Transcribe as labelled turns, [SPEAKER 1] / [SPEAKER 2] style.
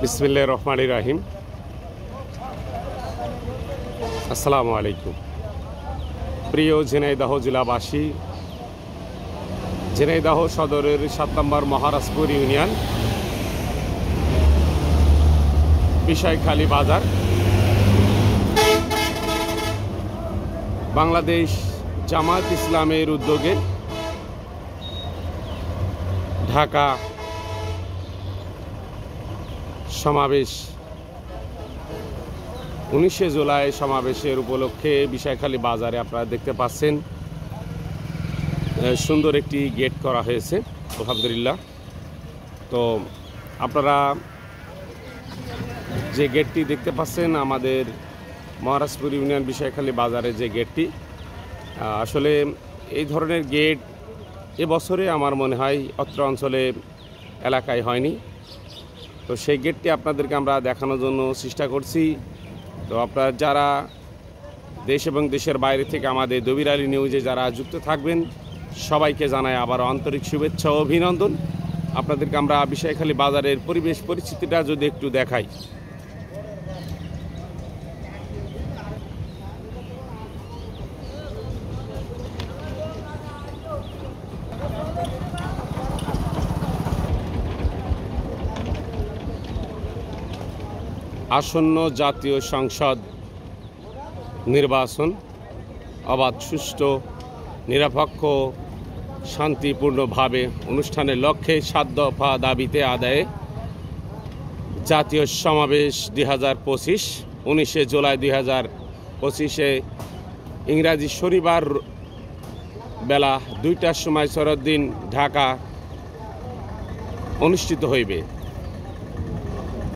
[SPEAKER 1] বিসমিল্লাহির রহমানির রহিম। আসসালামু আলাইকুম। প্রিয় ঝিনাইদহ জেলাবাসী, ঝিনাইদহ সদরের ৭ নম্বর মহারাজপুর ইউনিয়ন বিষয়খালী বাজার, বাংলাদেশ জামায়াত ইসলামের উদ্যোগে ঢাকা সমাবেশ 19শে জুলাই সমাবেশের উপলক্ষে বিষয়খালী বাজারে আপনারা দেখতে পাচ্ছেন সুন্দর একটি গেট করা হয়েছে আলহামদুলিল্লাহ। তো আপনারা যে গেটটি দেখতে পাচ্ছেন আমাদের মহারাজপুর ইউনিয়ন বিষয়খালী বাজারে যে গেটটি, আসলে এই ধরনের গেট এবছরে আমার মনে হয় অত্র অঞ্চলে এলাকায় হয়নি। তো সেই গেটটি আপনাদেরকে আমরা দেখানোর জন্য চেষ্টা করছি। তো আপনারা যারা দেশ এবং দেশের বাইরে থেকে আমাদের দবির আলী নিউজে যারা যুক্ত থাকবেন সবাইকে জানাই আবার আন্তরিক শুভেচ্ছা ও অভিনন্দন। আপনাদেরকে আমরা বিষয়খালী বাজারের পরিবেশ পরিস্থিতিটা যদি একটু দেখাই। আসন্ন জাতীয় সংসদ নির্বাচন অবাধ, সুষ্ঠু, নিরপেক্ষ, শান্তিপূর্ণভাবে অনুষ্ঠানের লক্ষ্যে 7 দফা দাবিতে আদায়ে জাতীয় সমাবেশ 2025 19শে জুলাই 2025-এ ইংরাজি শনিবার বেলা 2টার সময় শরৎদিন ঢাকা অনুষ্ঠিত হইবে।